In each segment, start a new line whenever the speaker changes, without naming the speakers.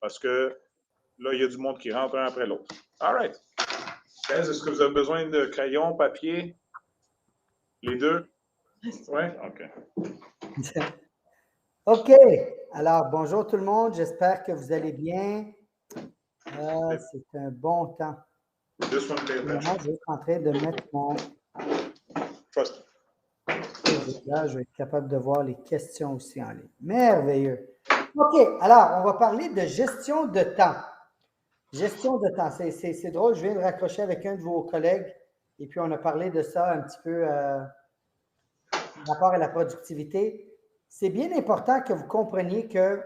Parce que là, il y a du monde qui rentre un après l'autre. All right. Est-ce que vous avez besoin de crayon, papier? Les deux? Oui? OK.
OK. Alors, bonjour tout le monde. J'espère que vous allez bien. C'est un bon temps.
This one, pay attention.
Je suis en train de mettre mon...
Trust.
Là, je vais être capable de voir les questions aussi en ligne. Merveilleux. OK. Alors, on va parler de gestion de temps. Gestion de temps. C'est drôle. Je viens de raccrocher avec un de vos collègues et puis on a parlé de ça un petit peu par rapport à la productivité. C'est bien important que vous compreniez que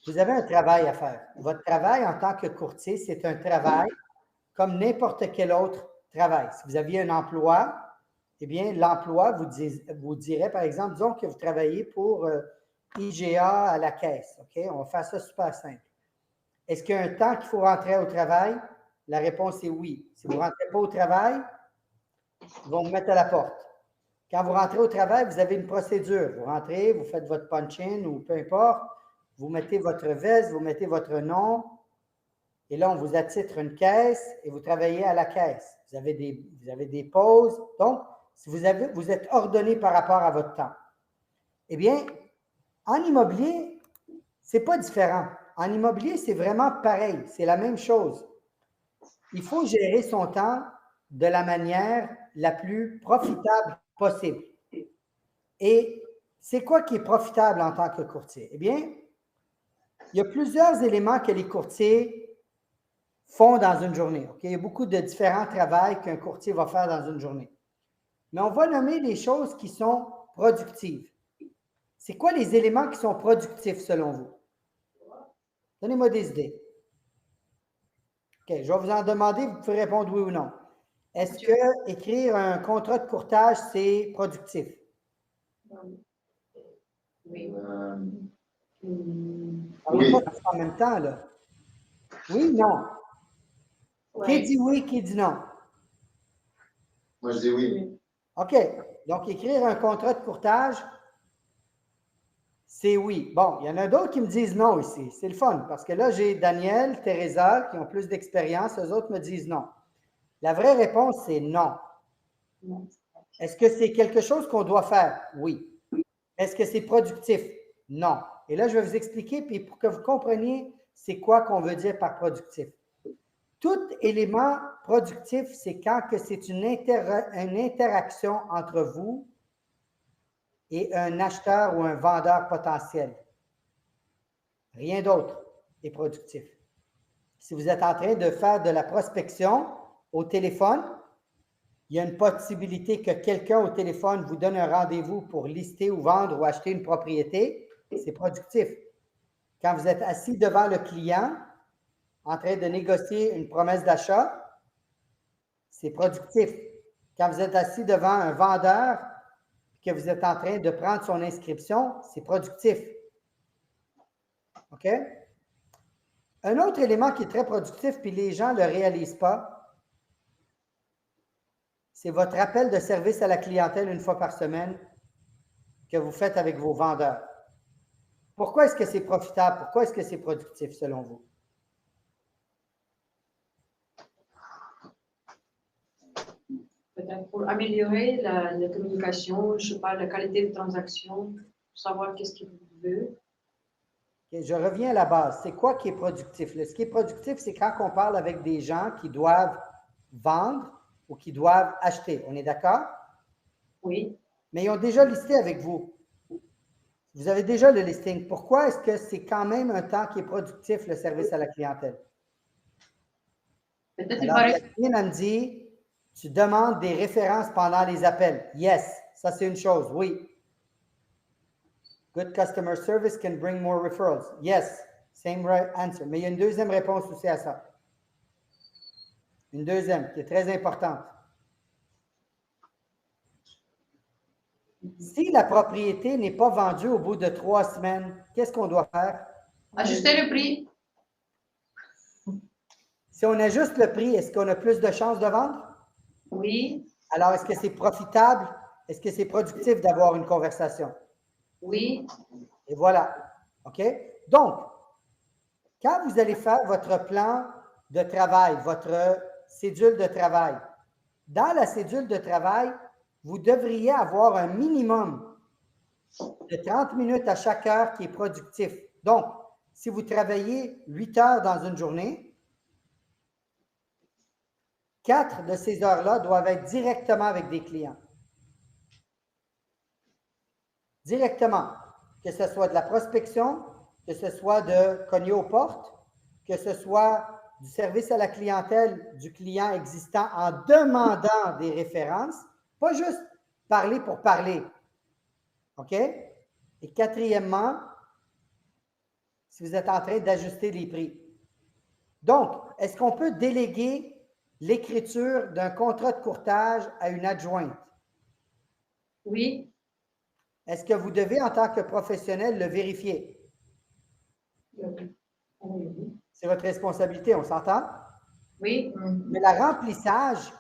vous avez un travail à faire. Votre travail en tant que courtier, c'est un travail comme n'importe quel autre travail. Si vous aviez un emploi, eh bien, l'emploi vous dirait, par exemple, disons que vous travaillez pour IGA à la caisse. OK? On va faire ça super simple. Est-ce qu'il y a un temps qu'il faut rentrer au travail? La réponse est oui. Si vous ne rentrez pas au travail, ils vont vous mettre à la porte. Quand vous rentrez au travail, vous avez une procédure. Vous rentrez, vous faites votre punch-in ou peu importe. Vous mettez votre veste, vous mettez votre nom. Et là, on vous attitre une caisse et vous travaillez à la caisse. Vous avez des pauses. Donc, si vous êtes ordonné par rapport à votre temps. Eh bien, en immobilier, ce n'est pas différent. En immobilier, c'est vraiment pareil. C'est la même chose. Il faut gérer son temps de la manière la plus profitable possible. Et c'est quoi qui est profitable en tant que courtier? Eh bien, il y a plusieurs éléments que les courtiers font dans une journée. Okay? Il y a beaucoup de différents travaux qu'un courtier va faire dans une journée. Mais on va nommer les choses qui sont productives. C'est quoi les éléments qui sont productifs selon vous? Donnez-moi des idées. OK, je vais vous en demander, vous pouvez répondre oui ou non. Est-ce que écrire un contrat de courtage, c'est productif?
Oui.
Oui. Pas en même temps, là. Oui, non.
Ouais.
Qui dit oui, qui dit non?
Moi, je dis oui.
OK. Donc, écrire un contrat de courtage, c'est oui. Bon, il y en a d'autres qui me disent non ici. C'est le fun parce que là, j'ai Daniel, Teresa qui ont plus d'expérience. Eux autres me disent non. La vraie réponse, c'est non. Est-ce que c'est quelque chose qu'on doit faire? Oui. Est-ce que c'est productif? Non. Et là, je vais vous expliquer, puis pour que vous compreniez c'est quoi qu'on veut dire par productif. Tout élément productif, c'est quand que c'est une interaction entre vous et un acheteur ou un vendeur potentiel. Rien d'autre est productif. Si vous êtes en train de faire de la prospection au téléphone, il y a une possibilité que quelqu'un au téléphone vous donne un rendez-vous pour lister ou vendre ou acheter une propriété, c'est productif. Quand vous êtes assis devant le client, en train de négocier une promesse d'achat, c'est productif. Quand vous êtes assis devant un vendeur, que vous êtes en train de prendre son inscription, c'est productif. OK? Un autre élément qui est très productif, puis les gens ne le réalisent pas, c'est votre appel de service à la clientèle une fois par semaine que vous faites avec vos vendeurs. Pourquoi est-ce que c'est profitable? Pourquoi est-ce que c'est productif selon vous?
Peut-être pour améliorer la communication, je sais pas, la qualité de transaction, savoir qu'est-ce qu'il veut.
Okay, je reviens à la base. C'est quoi qui est productif? Ce qui est productif, c'est quand on parle avec des gens qui doivent vendre ou qui doivent acheter. On est d'accord?
Oui.
Mais ils ont déjà listé avec vous. Vous avez déjà le listing. Pourquoi est-ce que c'est quand même un temps qui est productif, le service à la clientèle? Alors, Catherine, elle me dit, tu demandes des références pendant les appels. Yes, ça c'est une chose, oui. Good customer service can bring more referrals. Yes, same right answer. Mais il y a une deuxième réponse aussi à ça. Une deuxième qui est très importante. Si la propriété n'est pas vendue au bout de 3 semaines, qu'est-ce qu'on doit faire?
Ajuster le prix.
Si on ajuste le prix, est-ce qu'on a plus de chances de vendre?
Oui.
Alors, est-ce que c'est profitable? Est-ce que c'est productif d'avoir une conversation?
Oui.
Et voilà. OK? Donc, Quand vous allez faire votre plan de travail, votre cédule de travail, dans la cédule de travail, vous devriez avoir un minimum de 30 minutes à chaque heure qui est productif. Donc, si vous travaillez 8 heures dans une journée, 4 de ces heures-là doivent être directement avec des clients. Directement. Que ce soit de la prospection, que ce soit de cogner aux portes, que ce soit du service à la clientèle du client existant en demandant des références, pas juste parler pour parler. OK? Et quatrièmement, si vous êtes en train d'ajuster les prix. Donc, est-ce qu'on peut déléguer l'écriture d'un contrat de courtage à une adjointe?
Oui.
Est-ce que vous devez, en tant que professionnel, le vérifier?
Oui.
C'est votre responsabilité, on s'entend?
Oui.
Mais le remplissage,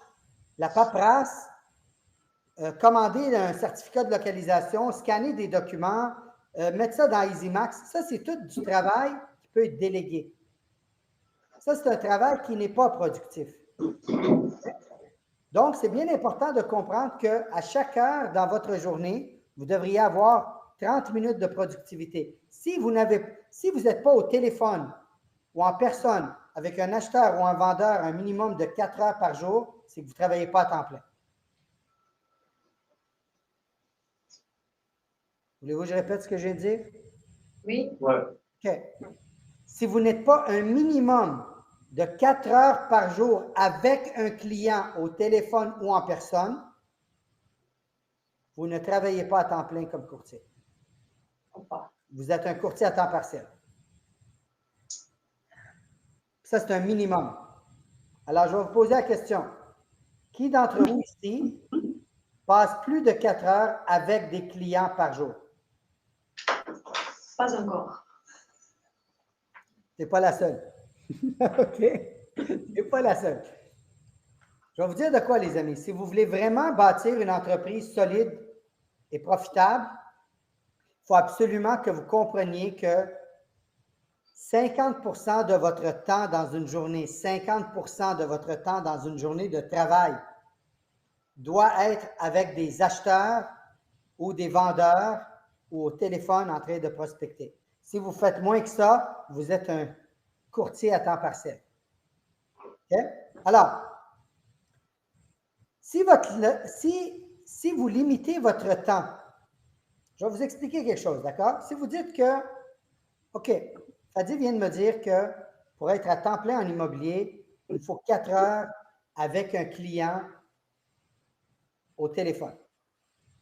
la paperasse, commander un certificat de localisation, scanner des documents, mettre ça dans EasyMax, ça, c'est tout du travail qui peut être délégué. Ça, c'est un travail qui n'est pas productif. Donc, c'est bien important de comprendre qu'à chaque heure dans votre journée, vous devriez avoir 30 minutes de productivité. Si vous n'êtes pas au téléphone ou en personne avec un acheteur ou un vendeur un minimum de 4 heures par jour, c'est que vous ne travaillez pas à temps plein. Voulez-vous que je répète ce que je viens de dire?
Oui.
Ouais.
OK. Si vous n'êtes pas un minimum de 4 heures par jour avec un client au téléphone ou en personne, vous ne travaillez pas à temps plein comme courtier. Vous êtes un courtier à temps partiel. Ça, c'est un minimum. Alors, je vais vous poser la question. Qui d'entre vous ici passe plus de 4 heures avec des clients par jour?
Pas encore.
C'est pas la seule. OK? C'est pas la seule. Je vais vous dire de quoi, les amis. Si vous voulez vraiment bâtir une entreprise solide et profitable, il faut absolument que vous compreniez que 50% de votre temps dans une journée, 50% de votre temps dans une journée de travail doit être avec des acheteurs ou des vendeurs ou au téléphone en train de prospecter. Si vous faites moins que ça, vous êtes un courtier à temps partiel. OK? Alors, si vous limitez votre temps, je vais vous expliquer quelque chose, d'accord? Si vous dites que, OK, Fadi vient de me dire que pour être à temps plein en immobilier, il faut 4 heures avec un client au téléphone.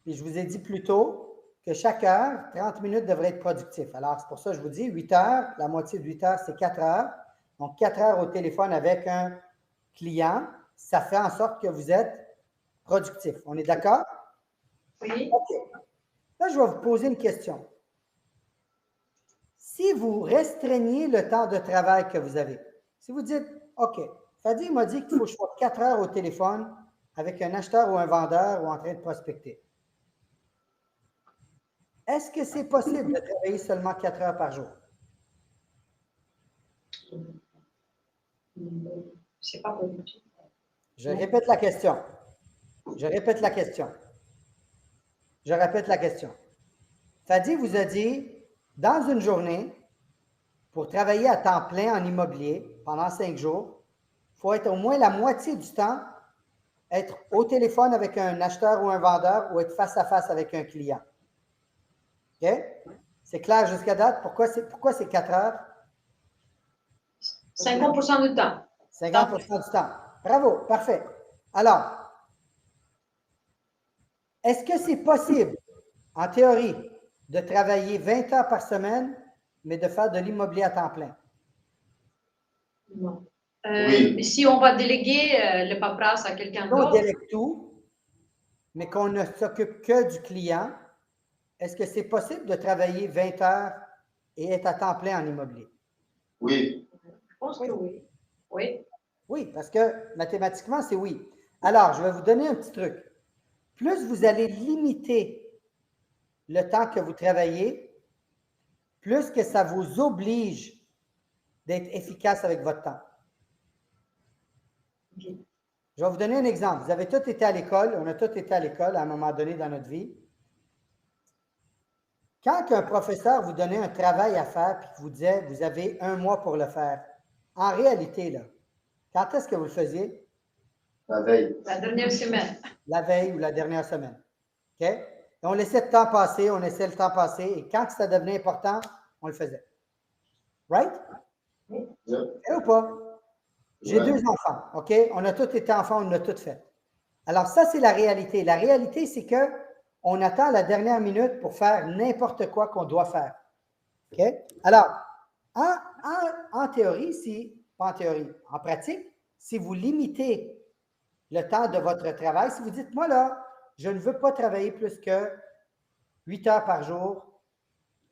Puis je vous ai dit plus tôt que chaque heure, 30 minutes devrait être productif. Alors, c'est pour ça que je vous dis 8 heures, la moitié de 8 heures, c'est 4 heures. Donc, 4 heures au téléphone avec un client, ça fait en sorte que vous êtes productif. On est d'accord?
Oui.
OK. Là, je vais vous poser une question. Si vous restreignez le temps de travail que vous avez, si vous dites, OK, Fadi m'a dit qu'il faut que je sois 4 heures au téléphone avec un acheteur ou un vendeur ou en train de prospecter. Est-ce que c'est possible de travailler seulement 4 heures par jour?
C'est pas possible.
Je répète la question. Je répète la question. Je répète la question. Fadi vous a dit, dans une journée, pour travailler à temps plein en immobilier pendant 5 jours, il faut être au moins la moitié du temps, être au téléphone avec un acheteur ou un vendeur ou être face à face avec un client. OK? C'est clair jusqu'à date? Pourquoi c'est 4 heures?
50% du temps.
50% du temps. Bravo, parfait. Alors, est-ce que c'est possible, en théorie, de travailler 20 heures par semaine, mais de faire de l'immobilier à temps plein?
Non.
Oui.
Si on va déléguer le paperasse à quelqu'un
On
d'autre,
délègue tout, mais qu'on ne s'occupe que du client, est-ce que c'est possible de travailler 20 heures et être à temps plein en immobilier?
Oui.
je pense que oui. Oui.
Oui, parce que mathématiquement, c'est oui. Alors, je vais vous donner un petit truc. Plus vous allez limiter le temps que vous travaillez, plus que ça vous oblige d'être efficace avec votre temps.
OK.
Je vais vous donner un exemple. Vous avez tous été à l'école, on a tous été à l'école à un moment donné dans notre vie. Quand un professeur vous donnait un travail à faire et qu'il vous disait vous avez 1 mois pour le faire, en réalité, là, quand est-ce que vous le faisiez?
La veille.
La dernière semaine.
La veille ou la dernière semaine. OK? Et on laissait le temps passer, on laissait le temps passer, et quand ça devenait important, on le faisait. Right?
Yep.
Et ou pas? J'ai
Ouais.
2 enfants, OK? On a tous été enfants, on a tout fait. Alors, ça, c'est la réalité. La réalité, c'est qu'on attend la dernière minute pour faire n'importe quoi qu'on doit faire. OK? Alors, en théorie, pas en théorie, en pratique, si vous limitez le temps de votre travail, si vous dites, moi là, je ne veux pas travailler plus que 8 heures par jour,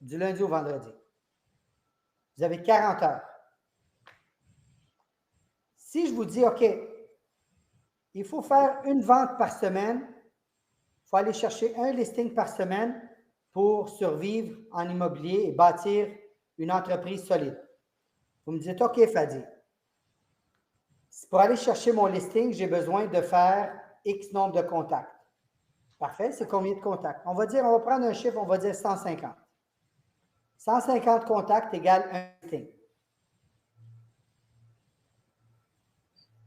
du lundi au vendredi. Vous avez 40 heures. Si je vous dis, OK, il faut faire une vente par semaine, il faut aller chercher un listing par semaine pour survivre en immobilier et bâtir une entreprise solide. Vous me dites, OK, Fadi, pour aller chercher mon listing, j'ai besoin de faire X nombre de contacts. Parfait, c'est combien de contacts? On va prendre un chiffre, on va dire 150. 150 contacts égale un listing.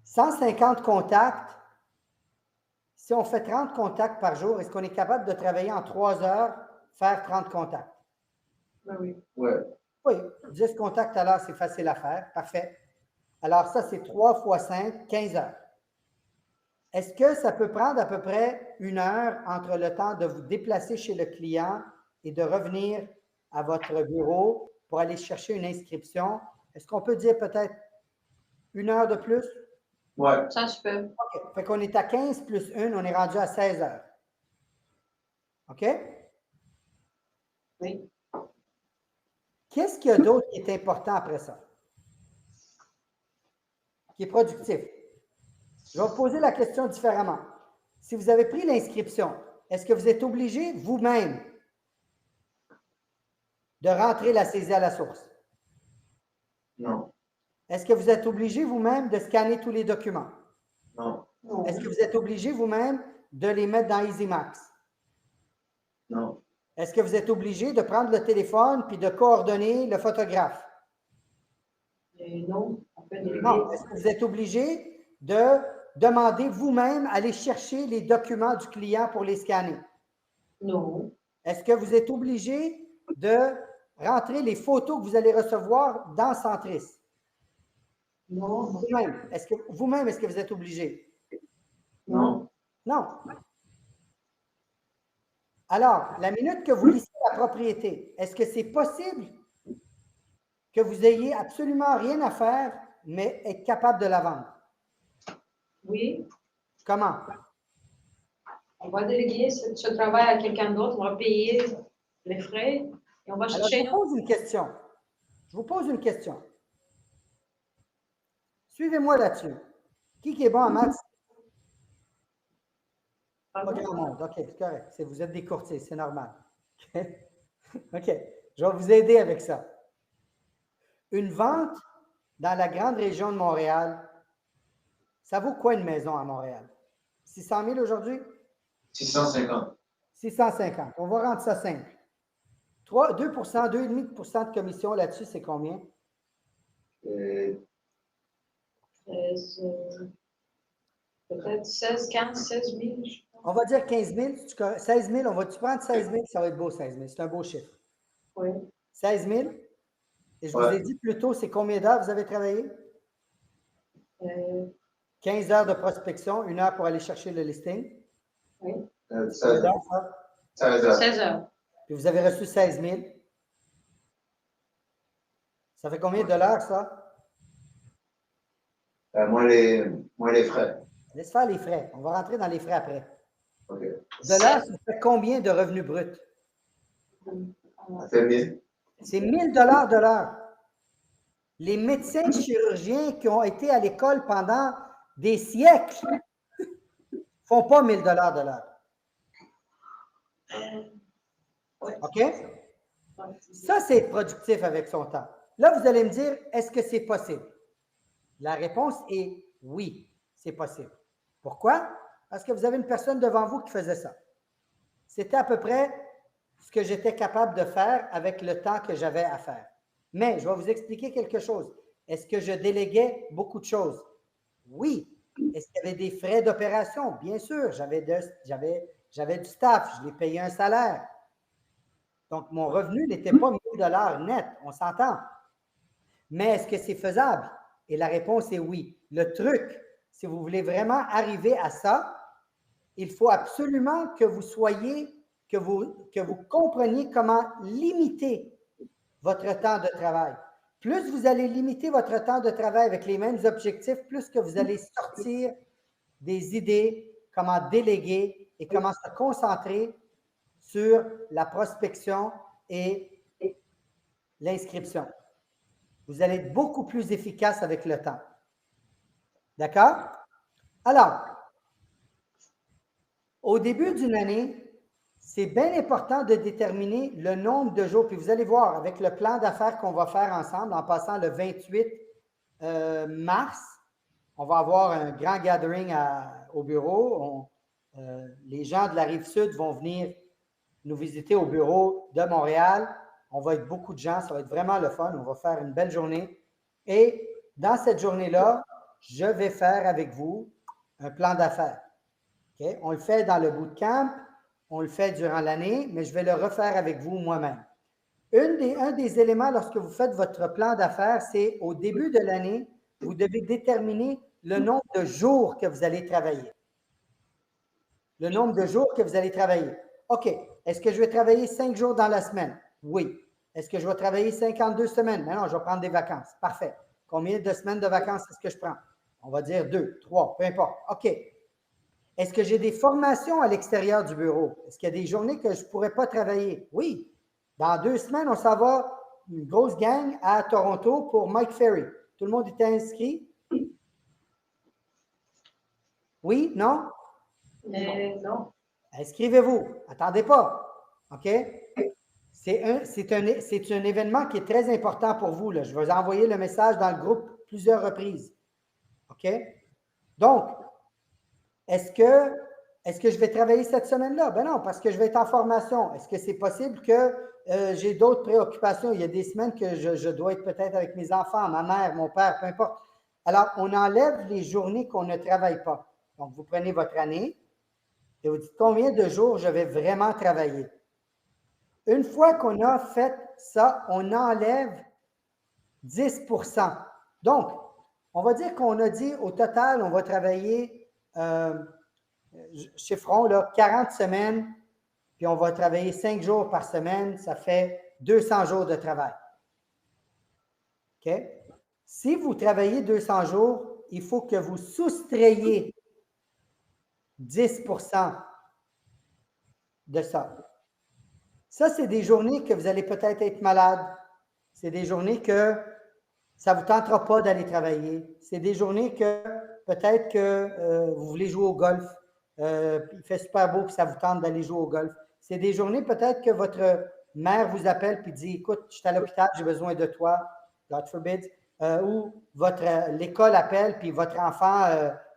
150 contacts, si on fait 30 contacts par jour, est-ce qu'on est capable de travailler en 3 heures, faire 30 contacts?
Ben oui.
Ouais.
Oui, 10 contacts à l'heure, c'est facile à faire. Parfait. Alors, ça, c'est 3 fois 5, 15 heures. Est-ce que ça peut prendre à peu près 1 heure entre le temps de vous déplacer chez le client et de revenir à votre bureau pour aller chercher une inscription? Est-ce qu'on peut dire peut-être 1 heure de plus?
Ouais.
Ça se peut.
OK. Fait qu'on est à 15 plus 1, on est rendu à 16 heures. OK?
Oui.
Qu'est-ce qu'il y a d'autre qui est important après ça? Qui est productif? Je vais vous poser la question différemment. Si vous avez pris l'inscription, est-ce que vous êtes obligé vous-même de rentrer la saisie à la source?
Non.
Est-ce que vous êtes obligé vous-même de scanner tous les documents?
Non.
Non.
Est-ce que vous êtes obligé vous-même de les mettre dans EasyMax?
Non.
Est-ce que vous êtes obligé de prendre le téléphone puis de coordonner le photographe?
Non, on peut déléguer.
Non. Est-ce que vous êtes obligé de demander vous-même aller chercher les documents du client pour les scanner?
Non.
Est-ce que vous êtes obligé de rentrer les photos que vous allez recevoir dans Centris?
Non.
Vous-même, est-ce que vous êtes obligé?
Non.
Non. Alors, la minute que vous listez la propriété, est-ce que c'est possible que vous ayez absolument rien à faire, mais être capable de la vendre?
Oui.
Comment?
On va déléguer ce travail à quelqu'un d'autre, on va payer les frais et on va
Alors, je
chercher.
vous pose une question. Je vous pose une question. Suivez-moi là-dessus. Qui est bon en maths? Pas grand monde. OK, c'est correct. Vous êtes des courtiers, c'est normal. OK. Je vais vous aider avec ça. Une vente dans la grande région de Montréal, ça vaut quoi une maison à Montréal? 600 000 aujourd'hui?
650.
650. On va rendre ça simple. 2 2,5 de commission là-dessus, c'est combien?
Peut-être 16, 15, 16 000.
On va dire 15 000. 16 000, on va-tu prendre 16 000? Ça va être beau, 16 000. C'est un beau chiffre.
Oui.
16 000. Et je vous ai dit plus tôt, c'est combien d'heures vous avez travaillé? 15 heures de prospection, 1 heure pour aller chercher le listing.
Oui.
16 heures. 16 heures.
16 heures.
Puis vous avez reçu 16 000. Ça fait combien de dollars, ça?
Moins les frais.
Laisse faire les frais. On va rentrer dans les frais après.
OK.
Dollars, ça fait combien de revenus bruts?
Ça fait 1000.
C'est 1 000 de l'heure. Les médecins chirurgiens qui ont été à l'école pendant des siècles ne font pas 1 000 de l'heure. OK? Ça, c'est être productif avec son temps. là, vous allez me dire, est-ce que c'est possible? La réponse est oui, c'est possible. Pourquoi? Parce que vous avez une personne devant vous qui faisait ça. C'était à peu près ce que j'étais capable de faire avec le temps que j'avais à faire. Mais je vais vous expliquer quelque chose. Est-ce que je déléguais beaucoup de choses? Oui. Est-ce qu'il y avait des frais d'opération? Bien sûr. J'avais du staff. Je l'ai payé un salaire. Donc, mon revenu n'était pas 1 000 $ net. On s'entend. Mais est-ce que c'est faisable? Et la réponse est oui. Le truc, si vous voulez vraiment arriver à ça, il faut absolument que vous compreniez comment limiter votre temps de travail. Plus vous allez limiter votre temps de travail avec les mêmes objectifs, plus que vous allez sortir des idées, comment déléguer et comment se concentrer sur la prospection et l'inscription. Vous allez être beaucoup plus efficace avec le temps. D'accord? Alors, au début d'une année, c'est bien important de déterminer le nombre de jours. Puis vous allez voir, avec le plan d'affaires qu'on va faire ensemble, en passant le 28 mars, on va avoir un grand gathering au bureau. Les gens de la Rive-Sud vont venir nous visiter au bureau de Montréal. On va être beaucoup de gens, ça va être vraiment le fun. On va faire une belle journée. Et dans cette journée-là, je vais faire avec vous un plan d'affaires. Okay? On le fait dans le bootcamp, on le fait durant l'année, mais je vais le refaire avec vous moi-même. Un des éléments lorsque vous faites votre plan d'affaires, c'est au début de l'année, vous devez déterminer le nombre de jours que vous allez travailler. Le nombre de jours que vous allez travailler. OK. Est-ce que je vais travailler 5 jours dans la semaine? Oui. Est-ce que je vais travailler 52 semaines? Mais non, je vais prendre des vacances. Parfait. Combien de semaines de vacances est-ce que je prends? On va dire 2, 3, peu importe. OK. Est-ce que j'ai des formations à l'extérieur du bureau? Est-ce qu'il y a des journées que je ne pourrais pas travailler? Oui. Dans 2 semaines, on s'en va, une grosse gang à Toronto pour Mike Ferry. Tout le monde était inscrit? Oui? Non?
Non.
Inscrivez-vous. Attendez pas. OK? C'est un événement qui est très important pour vous. Là. Je vais vous envoyer le message dans le groupe plusieurs reprises. OK? Donc, est-ce que je vais travailler cette semaine-là? Ben non, parce que je vais être en formation. Est-ce que c'est possible que j'ai d'autres préoccupations? Il y a des semaines que je dois être peut-être avec mes enfants, ma mère, mon père, peu importe. Alors, on enlève les journées qu'on ne travaille pas. Donc, vous prenez votre année et vous dites combien de jours je vais vraiment travailler. Une fois qu'on a fait ça, on enlève 10 %. Donc, on va dire qu'on a dit au total, on va travailler, chiffrons là, 40 semaines, puis on va travailler 5 jours par semaine, ça fait 200 jours de travail. OK? Si vous travaillez 200 jours, il faut que vous soustrayiez 10 % de ça. Ça, c'est des journées que vous allez peut-être être malade. C'est des journées que ça ne vous tentera pas d'aller travailler. C'est des journées que peut-être que vous voulez jouer au golf. Il fait super beau et ça vous tente d'aller jouer au golf. C'est des journées peut-être que votre mère vous appelle et dit « Écoute, je suis à l'hôpital, j'ai besoin de toi. » God forbid. Ou l'école appelle puis votre enfant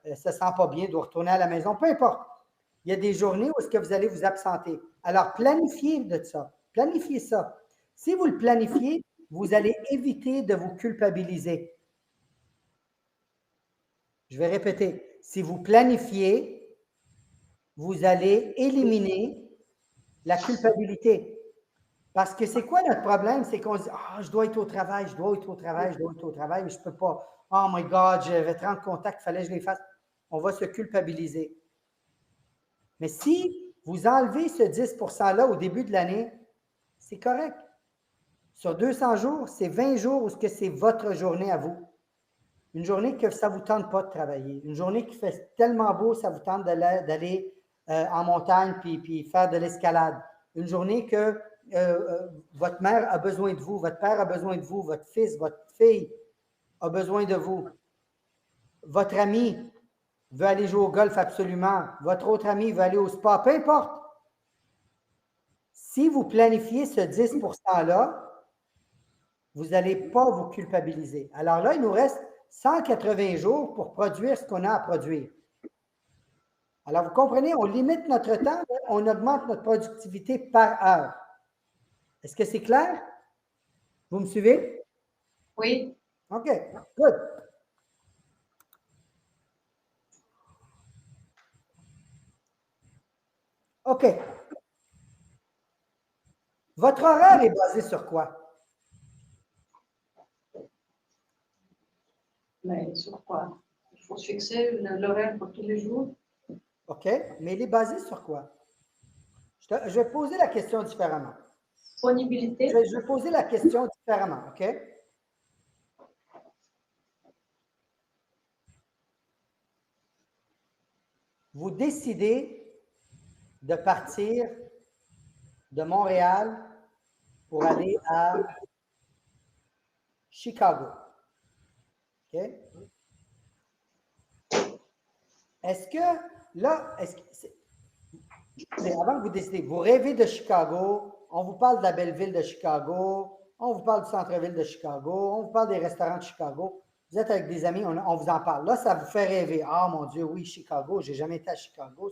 ne se sent pas bien, doit retourner à la maison. Peu importe. Il y a des journées où est-ce que vous allez vous absenter. Alors, planifiez de ça. Planifiez ça. Si vous le planifiez, vous allez éviter de vous culpabiliser. Je vais répéter. Si vous planifiez, vous allez éliminer la culpabilité. Parce que c'est quoi notre problème? C'est qu'on se dit « Ah, je dois être au travail, je dois être au travail, je dois être au travail, mais je ne peux pas. Oh my God, j'avais 30 contacts, il fallait que je les fasse. » On va se culpabiliser. Mais si vous enlevez ce 10 % au début de l'année, c'est correct. Sur 200 jours, c'est 20 jours où c'est votre journée à vous. Une journée que ça ne vous tente pas de travailler. Une journée qui fait tellement beau, ça vous tente d'aller en montagne puis faire de l'escalade. Une journée que votre mère a besoin de vous, votre père a besoin de vous, votre fils, votre fille a besoin de vous. Votre ami veut aller jouer au golf absolument. Votre autre ami veut aller au spa, peu importe. Si vous planifiez ce 10 % là, vous n'allez pas vous culpabiliser. Alors là, il nous reste 180 jours pour produire ce qu'on a à produire. Alors, vous comprenez, on limite notre temps, on augmente notre productivité par heure. Est-ce que c'est clair? Vous me suivez?
Oui.
OK, good. OK. Votre horaire est basé sur quoi?
Mais sur quoi? Il faut se fixer l'horaire pour tous les jours.
OK, mais il est basé sur quoi? Je vais poser la question différemment.
Disponibilité.
Je vais poser la question différemment, OK? Vous décidez de partir de Montréal pour aller à Chicago. OK? Est-ce que, là, avant que vous décidez, vous rêvez de Chicago, on vous parle de la belle ville de Chicago, on vous parle du centre-ville de Chicago, on vous parle des restaurants de Chicago, vous êtes avec des amis, on vous en parle. Là, ça vous fait rêver. Ah, mon Dieu, oui, Chicago, je n'ai jamais été à Chicago.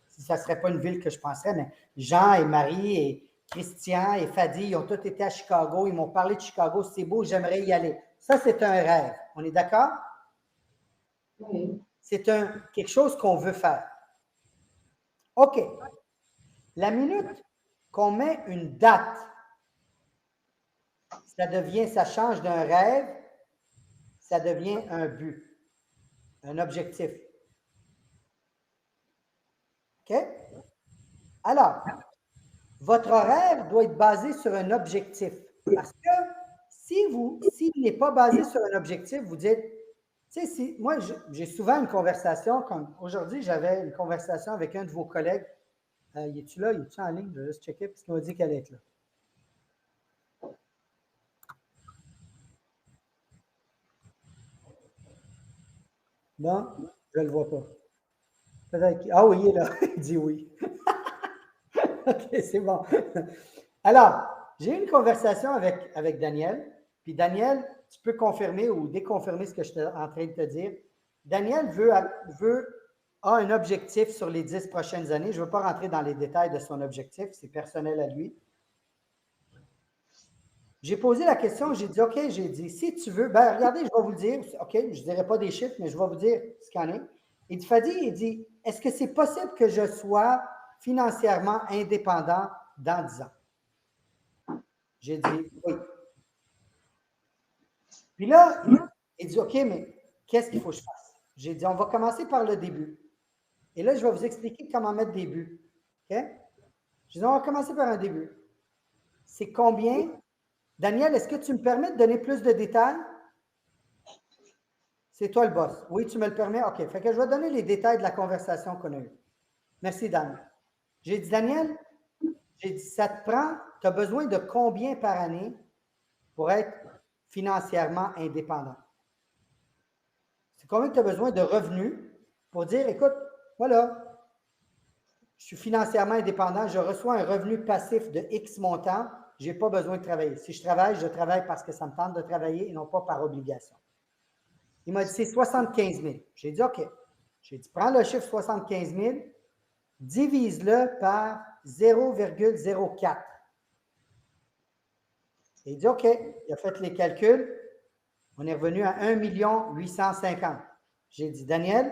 Ça ne serait pas une ville que je penserais, mais Jean et Marie et Christian et Fadi, ils ont tous été à Chicago, ils m'ont parlé de Chicago, c'est beau, j'aimerais y aller. Ça, c'est un rêve. On est d'accord?
Oui.
C'est quelque chose qu'on veut faire. OK. La minute qu'on met une date, ça change d'un rêve, ça devient un but, un objectif. OK? Alors, votre horaire doit être basé sur un objectif. Parce que s'il n'est pas basé sur un objectif, vous dites, tu sais, moi, j'ai souvent une conversation, comme aujourd'hui, j'avais une conversation avec un de vos collègues. Y est-tu là? Y est-tu en ligne? Je vais juste checker parce qu'il m'a dit qu'elle est là. Non, je ne le vois pas. Peut-être ah oui, il est là. Il dit oui. OK, c'est bon. Alors, j'ai eu une conversation avec Daniel. Puis Daniel, tu peux confirmer ou déconfirmer ce que je suis en train de te dire. Daniel a un objectif sur les 10 prochaines années. Je ne veux pas rentrer dans les détails de son objectif, c'est personnel à lui. J'ai posé la question, j'ai dit, OK, j'ai dit, si tu veux, ben regardez, je vais vous le dire, OK, je ne dirai pas des chiffres, mais je vais vous dire ce qu'il y en est. Et Fadi, il dit, est-ce que c'est possible que je sois financièrement indépendant dans 10 ans? J'ai dit, oui. Puis là, il dit, OK, mais qu'est-ce qu'il faut que je fasse? J'ai dit, on va commencer par le début. Et là, je vais vous expliquer comment mettre des buts. OK? J'ai dit, on va commencer par un début. C'est combien? Daniel, est-ce que tu me permets de donner plus de détails? C'est toi le boss. Oui, tu me le permets? OK. Fait que je vais donner les détails de la conversation qu'on a eue. Merci, Dan. J'ai dit, Daniel, j'ai dit, ça te prend, tu as besoin de combien par année pour être financièrement indépendant? C'est combien tu as besoin de revenus pour dire, écoute, voilà, je suis financièrement indépendant, je reçois un revenu passif de X montant, je n'ai pas besoin de travailler. Si je travaille parce que ça me tente de travailler et non pas par obligation. Il m'a dit, c'est 75 000. J'ai dit, OK. J'ai dit, prends le chiffre 75 000, divise-le par 0,04. Il dit, OK. Il a fait les calculs. On est revenu à 1 850 000. J'ai dit, Daniel,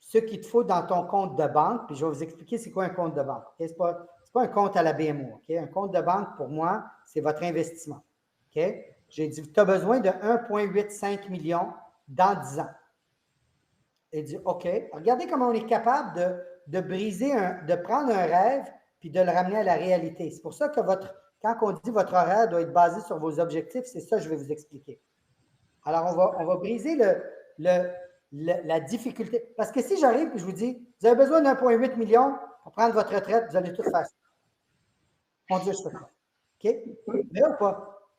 ce qu'il te faut dans ton compte de banque, puis je vais vous expliquer c'est quoi un compte de banque. Okay? Ce n'est pas un compte à la BMO. Okay? Un compte de banque, pour moi, c'est votre investissement. Okay? J'ai dit, tu as besoin de 1,85 million dans 10 ans. Il dit, OK. Regardez comment on est capable de briser, de prendre un rêve puis de le ramener à la réalité. C'est pour ça que quand on dit votre horaire doit être basé sur vos objectifs, c'est ça que je vais vous expliquer. Alors, on va briser la difficulté. Parce que si j'arrive et je vous dis, vous avez besoin d'1,8 million pour prendre votre retraite, vous allez tout faire ça. Mon Dieu, je fais ça. OK? Mais là ou pas?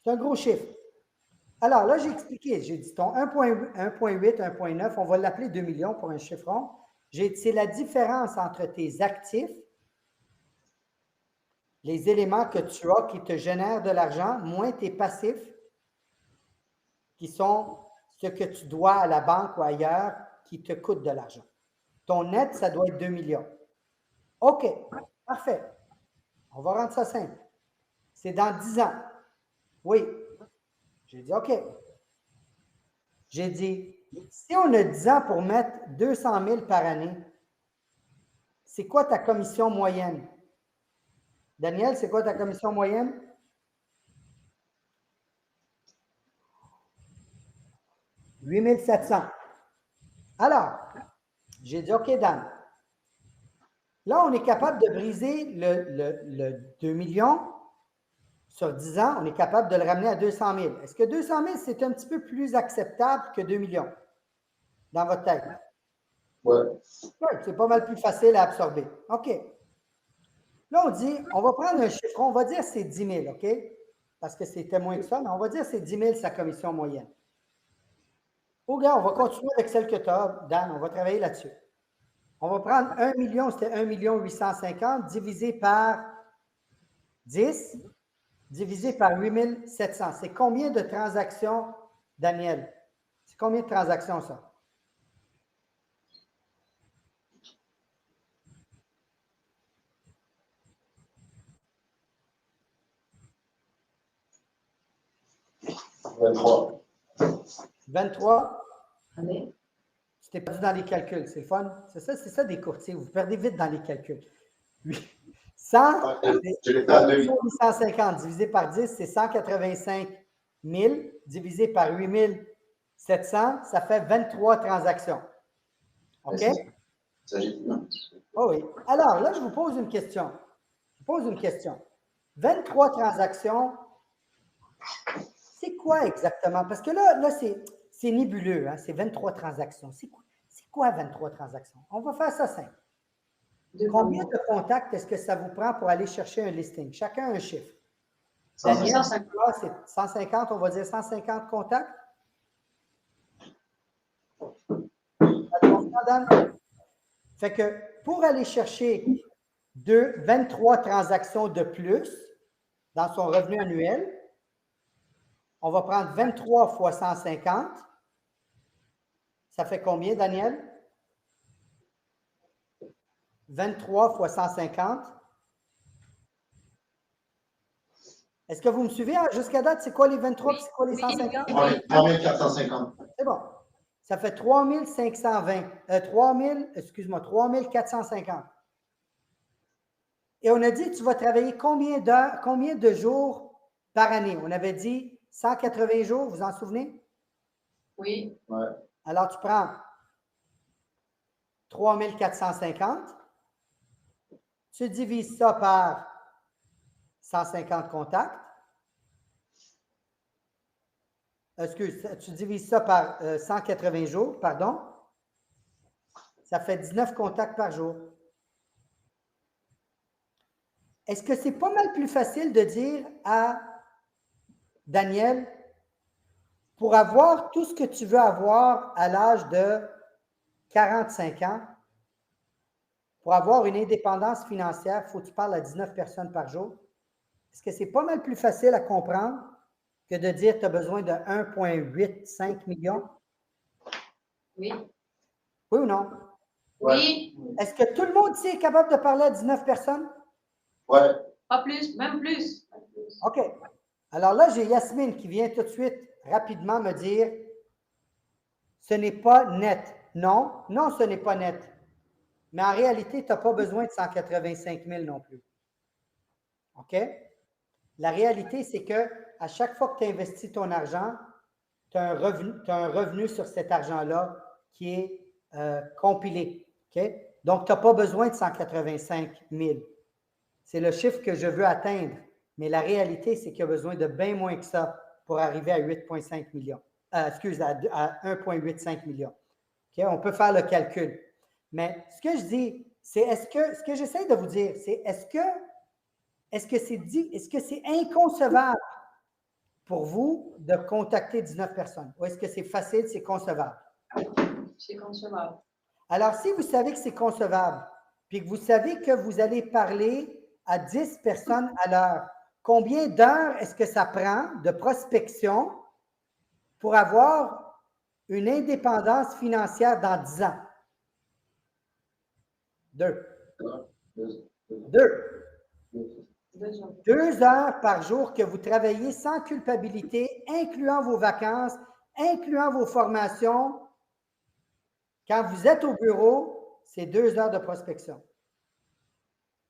C'est un gros chiffre. Alors là, j'ai expliqué, j'ai dit ton 1,8, 1,9, on va l'appeler 2 millions pour un chiffron. C'est la différence entre tes actifs les éléments que tu as qui te génèrent de l'argent, moins tes passifs, qui sont ce que tu dois à la banque ou ailleurs, qui te coûtent de l'argent. Ton net, ça doit être 2 millions. OK, parfait. On va rendre ça simple. C'est dans 10 ans. Oui. J'ai dit OK. J'ai dit, si on a 10 ans pour mettre 200 000 par année, c'est quoi ta commission moyenne? Daniel, c'est quoi ta commission moyenne? « 8 700. » Alors, j'ai dit, OK, Dan. Là, on est capable de briser le 2 millions sur 10 ans. On est capable de le ramener à 200 000. Est-ce que 200 000, c'est un petit peu plus acceptable que 2 millions dans votre tête?
Oui.
Oui, c'est pas mal plus facile à absorber. OK. Là, on dit, on va prendre un chiffre, on va dire c'est 10 000, OK? Parce que c'était moins que ça, mais on va dire c'est 10 000 sa commission moyenne. Oh, gars, on va continuer avec celle que tu as, Dan, on va travailler là-dessus. On va prendre 1 million, c'était 1 850 divisé par 10, divisé par 8 700. C'est combien de transactions, Daniel? C'est combien de transactions, ça? «
23.
23?
Allez.
Tu t'es perdu dans les calculs, c'est le fun. C'est ça des courtiers, vous perdez vite dans les calculs. 100, 850 divisé par 10, c'est 185 000 divisé par 8 700, ça fait 23 transactions. OK? Oh oui. Alors, là, je vous pose une question. 23 transactions, c'est quoi exactement? Parce que là c'est nébuleux, hein? C'est 23 transactions. C'est quoi 23 transactions? On va faire ça simple. Combien de contacts est-ce que ça vous prend pour aller chercher un listing? Chacun un chiffre.
150.
C'est 150, on va dire 150 contacts. Fait que pour aller chercher 23 transactions de plus dans son revenu annuel, on va prendre 23 fois 150. Ça fait combien, Daniel? 23 fois 150. Est-ce que vous me suivez jusqu'à date? C'est quoi les 23 et c'est quoi les 150?
3450.
C'est bon. Ça fait 3520. 3450. Et on a dit, tu vas travailler combien d'heures, combien de jours par année? On avait dit 180 jours, vous en souvenez?
Oui.
Ouais.
Alors, tu prends 3450. Tu divises ça par 150 contacts. Excuse, tu divises ça par 180 jours, pardon. Ça fait 19 contacts par jour. Est-ce que c'est pas mal plus facile de dire à Daniel, pour avoir tout ce que tu veux avoir à l'âge de 45 ans, pour avoir une indépendance financière, il faut que tu parles à 19 personnes par jour. Est-ce que c'est pas mal plus facile à comprendre que de dire que tu as besoin de 1,85 million?
Oui.
Oui ou non?
Oui.
Est-ce que tout le monde ici est capable de parler à 19 personnes?
Oui.
Pas plus, même plus.
OK. Alors là, j'ai Yasmine qui vient tout de suite rapidement me dire ce n'est pas net. Non, ce n'est pas net. Mais en réalité, tu n'as pas besoin de 185 000 non plus. OK? La réalité, c'est que à chaque fois que tu investis ton argent, tu as un revenu sur cet argent-là qui est compilé. OK? Donc, tu n'as pas besoin de 185 000. C'est le chiffre que je veux atteindre. Mais la réalité, c'est qu'il y a besoin de bien moins que ça pour arriver à 8,5 millions. À 1,85 million. Okay? On peut faire le calcul. Mais ce que je dis, c'est ce que j'essaie de vous dire, c'est est-ce que c'est inconcevable pour vous de contacter 19 personnes? Ou est-ce que c'est facile, c'est concevable?
C'est concevable.
Alors, si vous savez que c'est concevable, puis que vous savez que vous allez parler à 10 personnes à l'heure. Combien d'heures est-ce que ça prend de prospection pour avoir une indépendance financière dans 10 ans? 2. 2. 2 heures par jour que vous travaillez sans culpabilité, incluant vos vacances, incluant vos formations. Quand vous êtes au bureau, c'est 2 heures de prospection.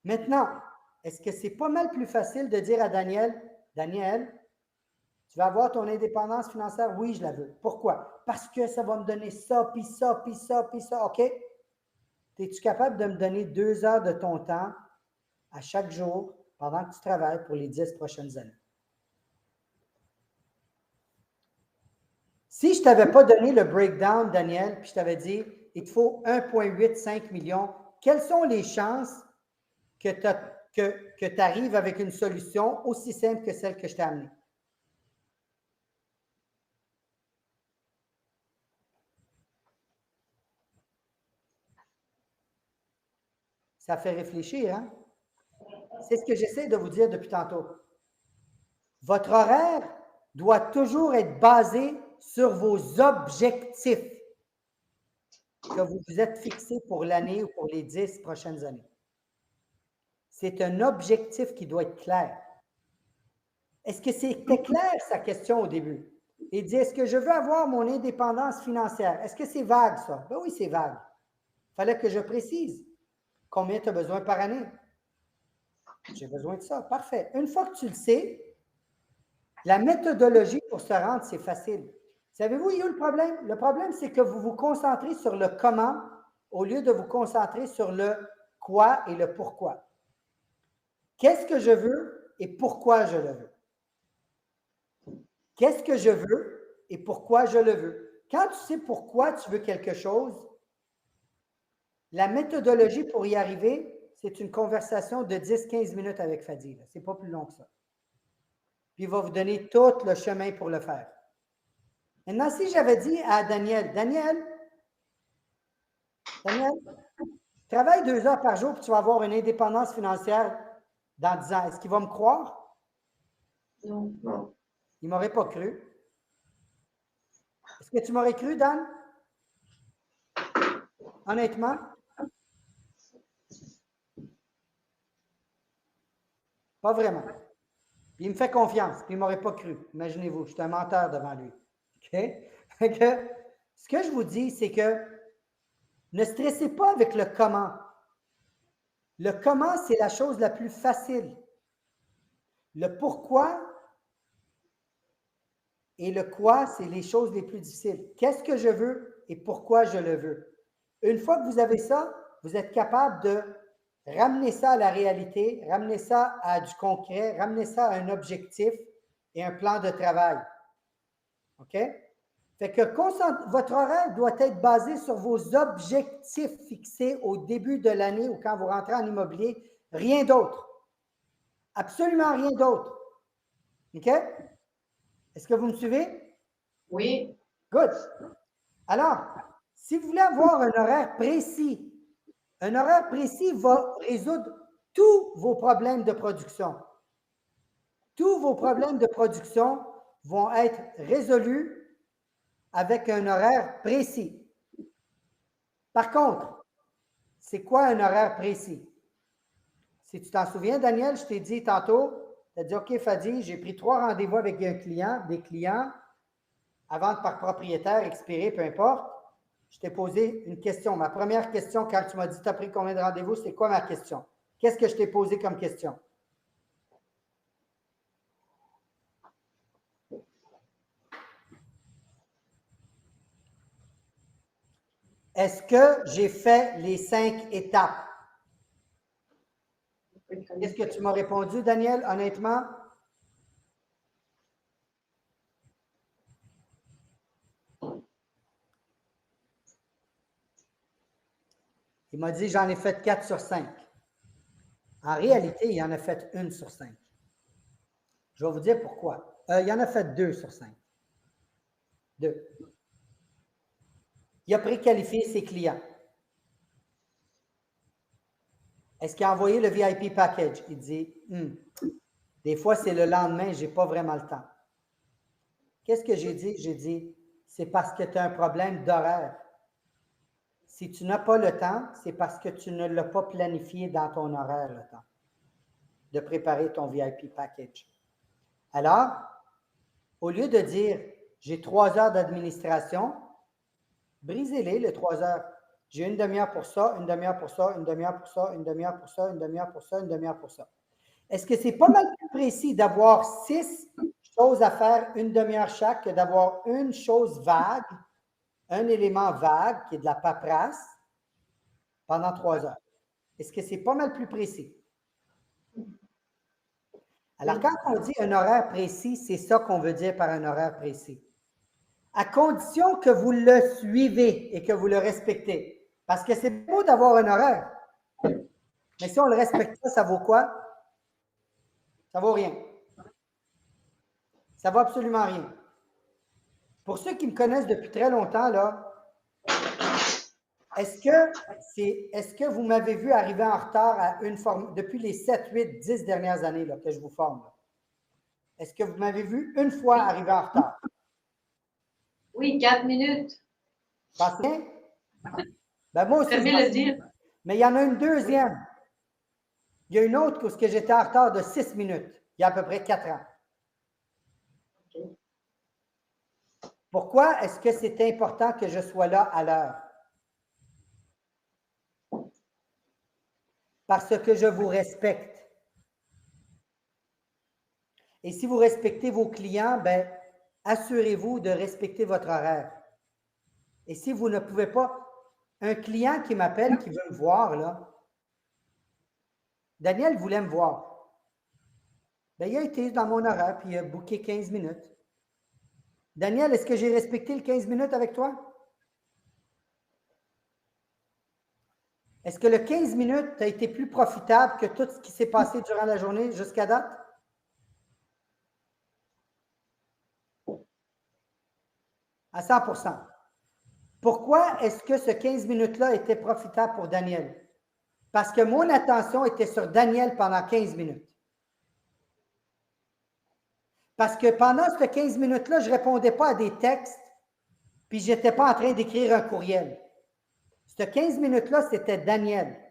Maintenant, est-ce que c'est pas mal plus facile de dire à Daniel, Daniel, tu vas avoir ton indépendance financière? Oui, je la veux. Pourquoi? Parce que ça va me donner ça, puis ça, puis ça, puis ça. OK? Es-tu capable de me donner 2 heures de ton temps à chaque jour pendant que tu travailles pour les 10 prochaines années? Si je ne t'avais pas donné le breakdown, Daniel, puis je t'avais dit, il te faut 1,85 million, quelles sont les chances que tu arrives avec une solution aussi simple que celle que je t'ai amenée? Ça fait réfléchir, hein? C'est ce que j'essaie de vous dire depuis tantôt. Votre horaire doit toujours être basé sur vos objectifs que vous vous êtes fixés pour l'année ou pour les 10 prochaines années. C'est un objectif qui doit être clair. Est-ce que c'était clair, sa question au début? Il dit, est-ce que je veux avoir mon indépendance financière? Est-ce que c'est vague, ça? Ben oui, c'est vague. Il fallait que je précise. Combien tu as besoin par année? J'ai besoin de ça. Parfait. Une fois que tu le sais, la méthodologie pour se rendre, c'est facile. Savez-vous, il y a le problème? Le problème, c'est que vous vous concentrez sur le comment au lieu de vous concentrer sur le quoi et le pourquoi. Qu'est-ce que je veux et pourquoi je le veux? Qu'est-ce que je veux et pourquoi je le veux? Quand tu sais pourquoi tu veux quelque chose, la méthodologie pour y arriver, c'est une conversation de 10-15 minutes avec Fadi. Ce n'est pas plus long que ça. Puis il va vous donner tout le chemin pour le faire. Maintenant, si j'avais dit à Daniel, Daniel, travaille 2 heures par jour puis tu vas avoir une indépendance financière dans 10 ans, est-ce qu'il va me croire?
Non.
Non.
Il ne m'aurait pas cru. Est-ce que tu m'aurais cru, Dan? Honnêtement? Pas vraiment. Puis il me fait confiance, puis il ne m'aurait pas cru. Imaginez-vous, je suis un menteur devant lui. OK? Ce que je vous dis, c'est que ne stressez pas avec le comment. Le comment, c'est la chose la plus facile. Le pourquoi et le quoi, c'est les choses les plus difficiles. Qu'est-ce que je veux et pourquoi je le veux? Une fois que vous avez ça, vous êtes capable de ramener ça à la réalité, ramener ça à du concret, ramener ça à un objectif et un plan de travail. OK? Fait que votre horaire doit être basé sur vos objectifs fixés au début de l'année ou quand vous rentrez en immobilier. Rien d'autre. Absolument rien d'autre. OK? Est-ce que vous me suivez?
Oui.
Good. Alors, si vous voulez avoir un horaire précis va résoudre tous vos problèmes de production. Tous vos problèmes de production vont être résolus avec un horaire précis. Par contre, c'est quoi un horaire précis? Si tu t'en souviens, Daniel, je t'ai dit tantôt, tu as dit, OK, Fadi, j'ai pris 3 rendez-vous avec des clients, à vente par propriétaire, expiré, peu importe. Je t'ai posé une question. Ma première question, quand tu m'as dit, tu as pris combien de rendez-vous, c'est quoi ma question? Qu'est-ce que je t'ai posé comme question? Est-ce que j'ai fait les 5 étapes? Qu'est-ce que tu m'as répondu, Daniel, honnêtement? Il m'a dit, j'en ai fait 4 sur 5. En réalité, il en a fait 1 sur 5. Je vais vous dire pourquoi. Il en a fait 2 sur 5. 2. Il a préqualifié ses clients. Est-ce qu'il a envoyé le VIP package? Il dit, des fois, c'est le lendemain, je n'ai pas vraiment le temps. Qu'est-ce que j'ai dit? J'ai dit, c'est parce que tu as un problème d'horaire. Si tu n'as pas le temps, c'est parce que tu ne l'as pas planifié dans ton horaire, le temps de préparer ton VIP package. Alors, au lieu de dire, j'ai 3 heures d'administration, brisez-les, les 3 heures. J'ai une demi-heure pour ça, une demi-heure pour ça, une demi-heure pour ça, une demi-heure pour ça, une demi-heure pour ça, une demi-heure pour ça. Est-ce que c'est pas mal plus précis d'avoir 6 choses à faire, une demi-heure chaque, que d'avoir une chose vague, un élément vague, qui est de la paperasse, pendant 3 heures? Est-ce que c'est pas mal plus précis? Alors, quand on dit un horaire précis, c'est ça qu'on veut dire par un horaire précis. À condition que vous le suivez et que vous le respectez. Parce que c'est beau d'avoir un horaire. Mais si on ne le respecte pas, ça vaut quoi? Ça vaut rien. Ça vaut absolument rien. Pour ceux qui me connaissent depuis très longtemps, là, est-ce que vous m'avez vu arriver en retard à une forme depuis les 7, 8, 10 dernières années là, que je vous forme? Est-ce que vous m'avez vu une fois arriver en retard?
Oui, 4 minutes.
Pensez? Ben moi aussi.
Très bien le dire.
Mais il y en a une deuxième. Il y a une autre où j'étais en retard de 6 minutes, il y a à peu près 4 ans. Pourquoi est-ce que c'est important que je sois là à l'heure? Parce que je vous respecte. Et si vous respectez vos clients, ben, assurez-vous de respecter votre horaire. Et si vous ne pouvez pas, un client qui m'appelle, qui veut me voir, là, Daniel voulait me voir. Ben, il a été dans mon horaire, puis il a booké 15 minutes. Daniel, est-ce que j'ai respecté le 15 minutes avec toi? Est-ce que le 15 minutes a été plus profitable que tout ce qui s'est passé durant la journée jusqu'à date? À 100%. Pourquoi est-ce que ce 15 minutes-là était profitable pour Daniel? Parce que mon attention était sur Daniel pendant 15 minutes. Parce que pendant ces 15 minutes-là, je ne répondais pas à des textes, puis je n'étais pas en train d'écrire un courriel. Ces 15 minutes-là, c'était Daniel.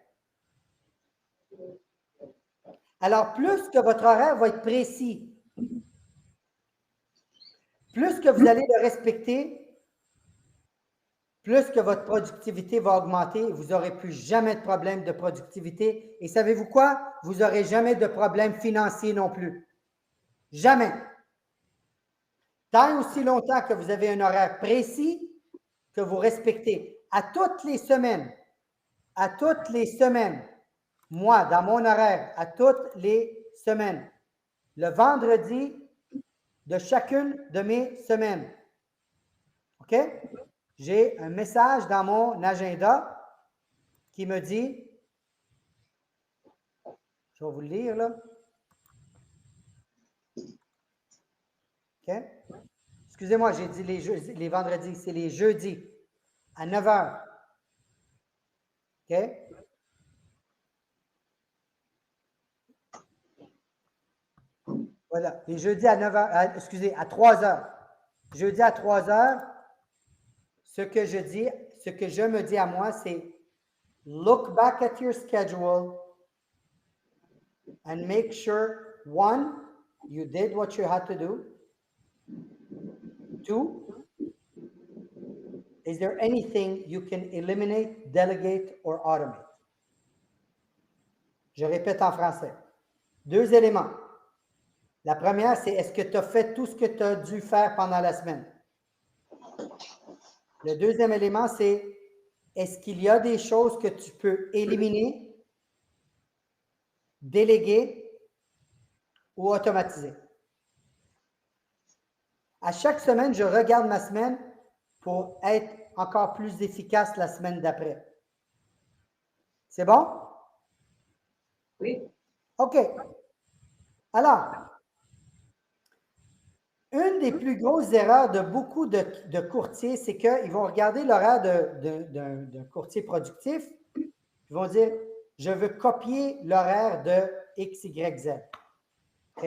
Alors, plus que votre horaire va être précis, plus que vous allez le respecter, plus que votre productivité va augmenter, vous n'aurez plus jamais de problème de productivité. Et savez-vous quoi? Vous n'aurez jamais de problème financier non plus. Jamais. Tant et aussi longtemps que vous avez un horaire précis, que vous respectez à toutes les semaines, moi, dans mon horaire, à toutes les semaines, le vendredi de chacune de mes semaines. OK? J'ai un message dans mon agenda qui me dit, je vais vous le lire là. OK? Excusez-moi, j'ai dit les vendredis, c'est les jeudis à 9 h. OK? Voilà, les jeudis à 9 h, excusez, à 3 h. Jeudi à 3 h, ce que je me dis à moi, c'est look back at your schedule and make sure, 1, you did what you had to do. 2, is there anything you can eliminate, delegate, or automate? Je répète en français. 2 éléments. La première, c'est est-ce que tu as fait tout ce que tu as dû faire pendant la semaine? Le deuxième élément, c'est est-ce qu'il y a des choses que tu peux éliminer, déléguer ou automatiser? À chaque semaine, je regarde ma semaine pour être encore plus efficace la semaine d'après. C'est bon?
Oui.
OK. Alors, une des plus grosses erreurs de beaucoup de courtiers, c'est qu'ils vont regarder l'horaire d'un courtier productif. Ils vont dire, je veux copier l'horaire de X, Y, Z. OK?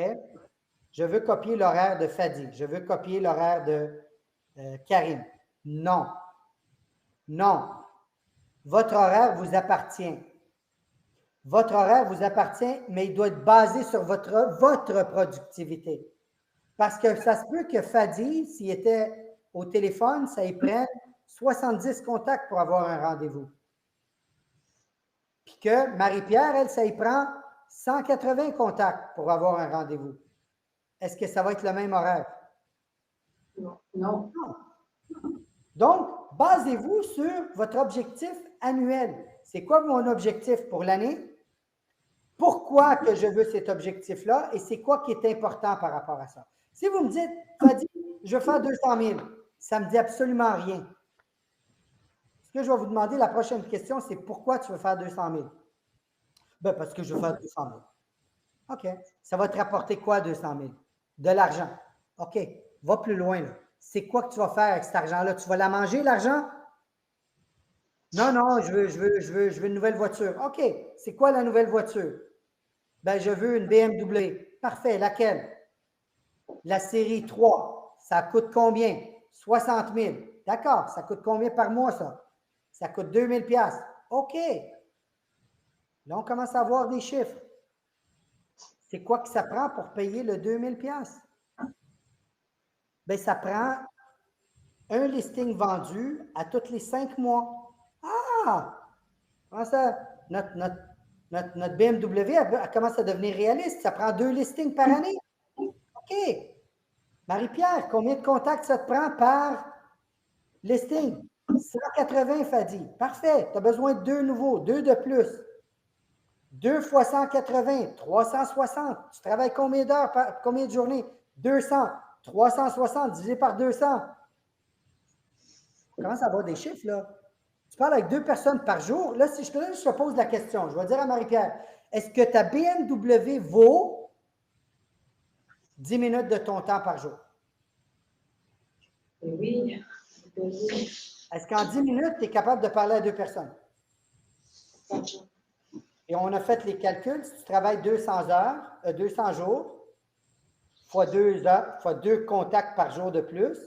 Je veux copier l'horaire de Fadi. Je veux copier l'horaire de Karim. Non. Non. Votre horaire vous appartient. Votre horaire vous appartient, mais il doit être basé sur votre productivité. Parce que ça se peut que Fadi, s'il était au téléphone, ça y prenne 70 contacts pour avoir un rendez-vous. Puis que Marie-Pierre, elle, ça y prend 180 contacts pour avoir un rendez-vous. Est-ce que ça va être le même horaire?
Non.
Non. Donc, basez-vous sur votre objectif annuel. C'est quoi mon objectif pour l'année? Pourquoi que je veux cet objectif-là et c'est quoi qui est important par rapport à ça? Si vous me dites, Fadi, je veux faire 200 000, ça ne me dit absolument rien. Ce que je vais vous demander, la prochaine question, c'est pourquoi tu veux faire 200 000? Ben, parce que je veux faire 200 000. OK. Ça va te rapporter quoi, 200 000? De l'argent. OK. Va plus loin, là. C'est quoi que tu vas faire avec cet argent-là? Tu vas la manger, l'argent? Non, non, je veux une nouvelle voiture. OK. C'est quoi la nouvelle voiture? Ben, je veux une BMW. Parfait. Laquelle? La série 3. Ça coûte combien? 60 000. D'accord. Ça coûte combien par mois, ça? Ça coûte 2 000 $. OK. Là, on commence à avoir des chiffres. C'est quoi que ça prend pour payer le 2 000 $? Bien, ça prend un listing vendu à tous les 5 mois. Ah! Comment ça? Notre BMW elle commence à devenir réaliste. Ça prend 2 listings par année. OK. Marie-Pierre, combien de contacts ça te prend par listing? 180, Fadi. Parfait. Tu as besoin de 2 nouveaux, 2 de plus. 2 fois 180, 360. Tu travailles combien d'heures, combien de journées? 200. 360 divisé par 200. Comment ça va des chiffres, là? Tu parles avec 2 personnes par jour. Là, si je te pose la question, je vais dire à Marie-Pierre, est-ce que ta BMW vaut 10 minutes de ton temps par jour?
Oui.
Est-ce qu'en 10 minutes, tu es capable de parler à 2 personnes? Et on a fait les calculs. Si tu travailles 200 jours, fois 2 heures, fois 2 contacts par jour de plus,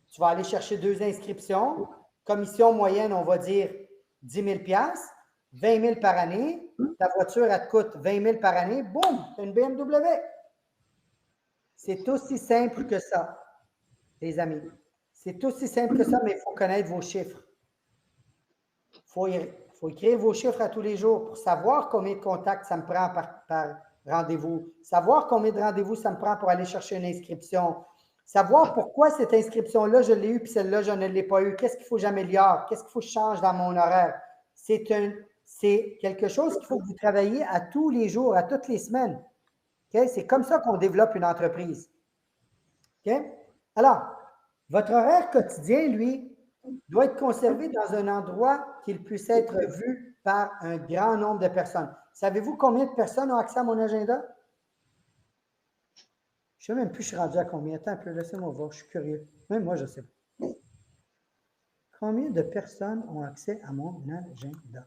tu vas aller chercher 2 inscriptions. Commission moyenne, on va dire 10 000 $, 20 000 par année. Ta voiture, elle te coûte 20 000 par année. Boum, tu as une BMW. C'est aussi simple que ça, les amis. C'est aussi simple que ça, mais il faut connaître vos chiffres. Il faut écrire vos chiffres à tous les jours pour savoir combien de contacts ça me prend par rendez-vous, savoir combien de rendez-vous ça me prend pour aller chercher une inscription, savoir pourquoi cette inscription-là, je l'ai eue, puis celle-là, je ne l'ai pas eue. Qu'est-ce qu'il faut que j'améliore? Qu'est-ce qu'il faut que je change dans mon horaire? C'est quelque chose qu'il faut que vous travailliez à tous les jours, à toutes les semaines. Okay? C'est comme ça qu'on développe une entreprise. Okay? Alors, votre horaire quotidien, lui, doit être conservé dans un endroit qu'il puisse être vu par un grand nombre de personnes. Savez-vous combien de personnes ont accès à mon agenda? Je ne sais même plus, je suis rendu à combien. Attends un peu, laissez-moi voir, je suis curieux. Même moi, je ne sais pas. Combien de personnes ont accès à mon agenda?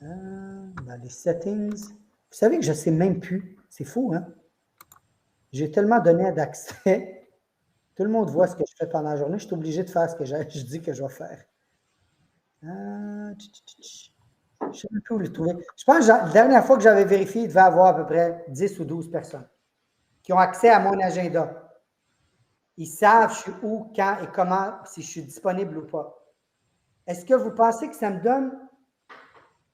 Dans les settings. Vous savez que je ne sais même plus. C'est fou, hein? J'ai tellement donné d'accès. Tout le monde voit ce que je fais pendant la journée. Je suis obligé de faire ce que je dis que je vais faire. Je ne sais même plus où le trouver. Je pense que la dernière fois que j'avais vérifié, il devait y avoir à peu près 10 ou 12 personnes qui ont accès à mon agenda. Ils savent je suis où, quand et comment, si je suis disponible ou pas. Est-ce que vous pensez que ça me donne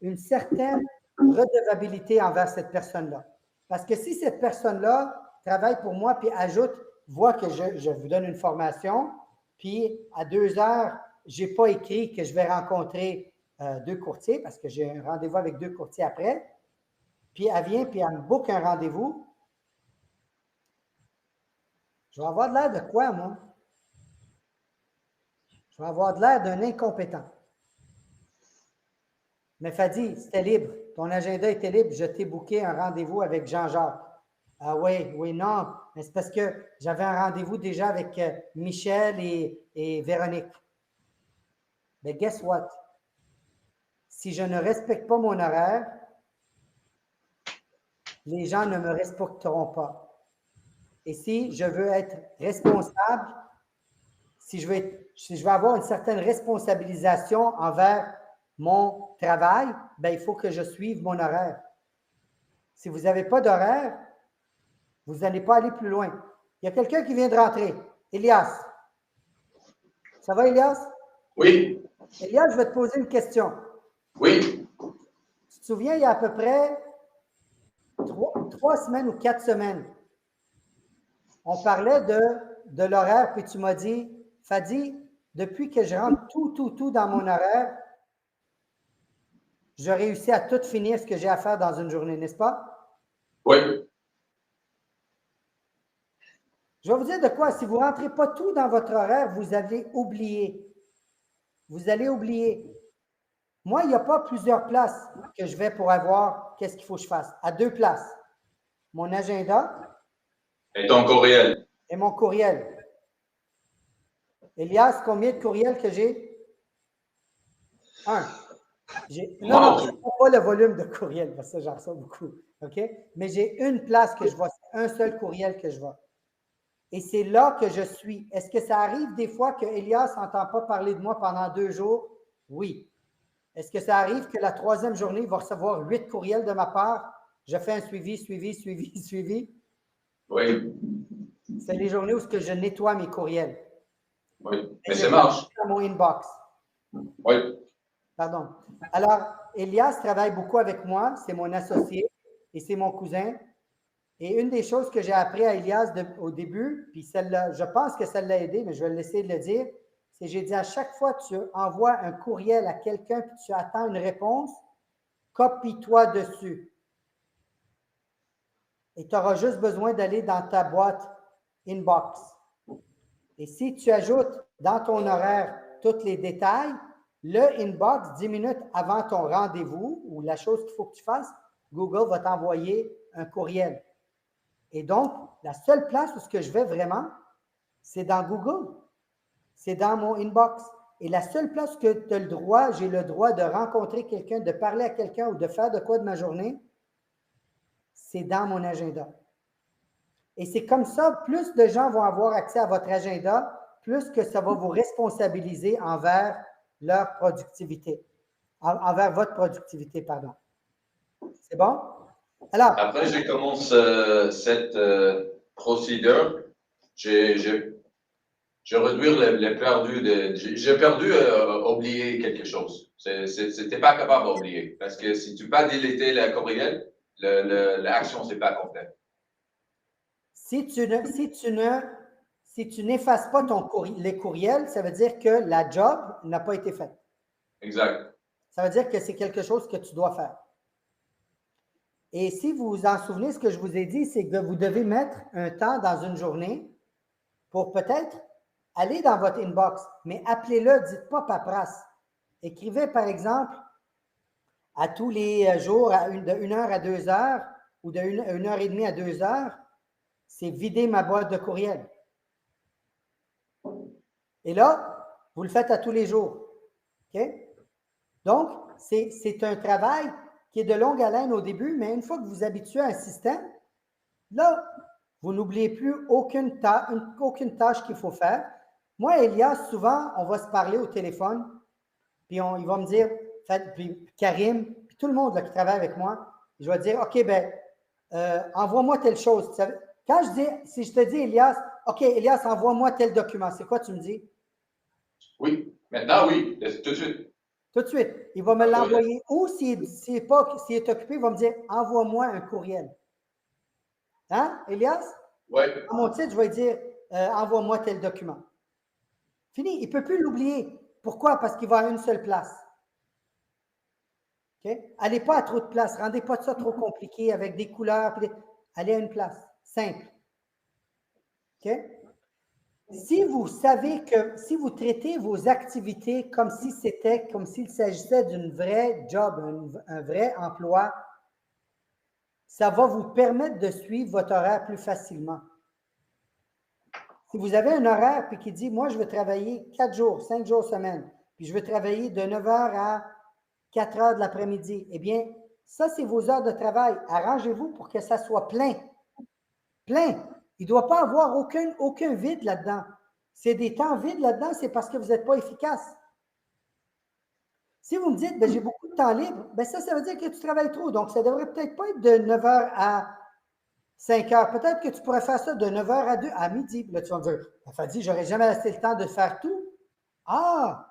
une certaine redevabilité envers cette personne-là? Parce que si cette personne-là travaille pour moi puis voit que je vous donne une formation, puis à 2 heures, je n'ai pas écrit que je vais rencontrer 2 courtiers parce que j'ai un rendez-vous avec 2 courtiers après, puis elle vient puis elle me book un rendez-vous, je vais avoir de l'air de quoi, moi? Je vais avoir de l'air d'un incompétent. Mais Fadi, c'était libre. Ton agenda était libre. Je t'ai booké un rendez-vous avec Jean-Jacques. Ah oui, non. Mais c'est parce que j'avais un rendez-vous déjà avec Michel et Véronique. Mais guess what? Si je ne respecte pas mon horaire, les gens ne me respecteront pas. Et si je veux être responsable, si je veux avoir une certaine responsabilisation envers mon travail, ben, il faut que je suive mon horaire. Si vous n'avez pas d'horaire, vous n'allez pas aller plus loin. Il y a quelqu'un qui vient de rentrer. Elias. Ça va, Elias?
Oui.
Elias, je vais te poser une question.
Oui.
Tu te souviens, il y a à peu près 3 semaines ou 4 semaines, on parlait de l'horaire, puis tu m'as dit, Fadi, depuis que je rentre tout dans mon horaire, je réussis à tout finir ce que j'ai à faire dans une journée, n'est-ce pas?
Oui.
Je vais vous dire de quoi, si vous ne rentrez pas tout dans votre horaire, vous allez oublier. Vous allez oublier. Moi, il n'y a pas plusieurs places que je vais pour avoir qu'est-ce qu'il faut que je fasse. À 2 places. Mon agenda.
Et ton courriel.
Et mon courriel. Elias, combien de courriels que j'ai? 1. Non, pas le volume de courriel, parce que j'en reçois beaucoup. OK? Mais j'ai une place que je vois, un seul courriel que je vois. Et c'est là que je suis. Est-ce que ça arrive des fois que Elias n'entend pas parler de moi pendant 2 jours? Oui. Est-ce que ça arrive que la 3e journée, il va recevoir 8 courriels de ma part? Je fais un suivi.
Oui.
C'est les journées où je nettoie mes courriels.
Oui, mais ça marche.
Dans mon inbox.
Oui.
Pardon. Alors, Elias travaille beaucoup avec moi, c'est mon associé et c'est mon cousin. Et une des choses que j'ai appris à Elias au début, puis celle-là, je pense que ça l'a aidé, mais je vais laisser le dire, c'est que j'ai dit à chaque fois que tu envoies un courriel à quelqu'un puis tu attends une réponse, copie-toi dessus. Et tu auras juste besoin d'aller dans ta boîte inbox. Et si tu ajoutes dans ton horaire tous les détails, le inbox, 10 minutes avant ton rendez-vous ou la chose qu'il faut que tu fasses, Google va t'envoyer un courriel. Et donc, la seule place où je vais vraiment, c'est dans Google. C'est dans mon inbox. Et la seule place que tu as le droit, j'ai le droit de rencontrer quelqu'un, de parler à quelqu'un ou de faire de quoi de ma journée, c'est dans mon agenda. Et c'est comme ça, plus de gens vont avoir accès à votre agenda, plus que ça va vous responsabiliser envers leur productivité. Envers votre productivité, pardon. C'est bon? Alors.
Après, je commence cette procédure. J'ai réduit les perdus. J'ai perdu oublier quelque chose. C'était pas capable d'oublier. Parce que si tu pas déléter le courriel, l'action, c'est pas complète.
Si tu n'effaces pas les courriels, ça veut dire que la job n'a pas été faite.
Exact.
Ça veut dire que c'est quelque chose que tu dois faire. Et si vous vous en souvenez, ce que je vous ai dit, c'est que vous devez mettre un temps dans une journée pour peut-être aller dans votre inbox, mais appelez-le, dites pas paperasse. Écrivez, par exemple, à tous les jours, de 1 heure à 2 heures, ou de 1 heure et demie à 2 heures, c'est vider ma boîte de courriel. Et là, vous le faites à tous les jours. OK? Donc, c'est un travail qui est de longue haleine au début, mais une fois que vous vous habituez à un système, là, vous n'oubliez plus aucune tâche qu'il faut faire. Moi, Elias, souvent, on va se parler au téléphone, puis il va me dire, puis Karim, puis tout le monde là, qui travaille avec moi, je vais dire, OK, ben, envoie-moi telle chose. Quand si je te dis, Elias, OK, Elias, envoie-moi tel document, c'est quoi tu me dis?
Oui, maintenant, oui, tout de suite.
Tout de suite. Il va me l'envoyer. Ou s'il est occupé, il va me dire, envoie-moi un courriel. Hein, Elias?
Oui.
À mon titre, je vais dire, envoie-moi tel document. Fini. Il ne peut plus l'oublier. Pourquoi? Parce qu'il va à une seule place. Okay? Allez pas à trop de places. Rendez pas ça trop compliqué avec des couleurs. Allez à une place. Simple. OK? Si vous savez que, si vous traitez vos activités comme s'il s'agissait d'une vraie job, un vrai emploi, ça va vous permettre de suivre votre horaire plus facilement. Si vous avez un horaire puis qui dit, moi, je vais travailler 4 jours, 5 jours semaine, puis je veux travailler de 9 heures à 4 heures de l'après-midi. Eh bien, ça, c'est vos heures de travail. Arrangez-vous pour que ça soit plein. Plein. Il ne doit pas avoir aucun vide là-dedans. C'est des temps vides là-dedans, c'est parce que vous n'êtes pas efficace. Si vous me dites, ben, j'ai beaucoup de temps libre, ben ça veut dire que tu travailles trop. Donc, ça ne devrait peut-être pas être de 9 heures à 5 heures. Peut-être que tu pourrais faire ça de 9 heures à midi. Là, tu vas me dire, Fadi, je n'aurais jamais assez le temps de faire tout. Ah!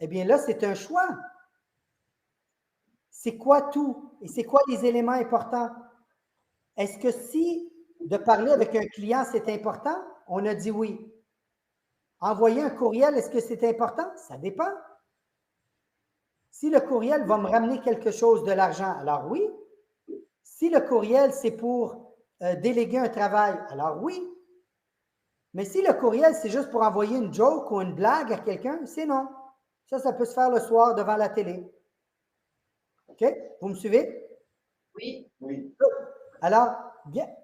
Eh bien là, c'est un choix. C'est quoi tout? Et c'est quoi les éléments importants? Est-ce que si de parler avec un client, c'est important? On a dit oui. Envoyer un courriel, est-ce que c'est important? Ça dépend. Si le courriel va me ramener quelque chose de l'argent, alors oui. Si le courriel, c'est pour déléguer un travail, alors oui. Mais si le courriel, c'est juste pour envoyer une joke ou une blague à quelqu'un, c'est non. Ça peut se faire le soir devant la télé. OK? Vous me suivez?
Oui.
Oui.
Alors,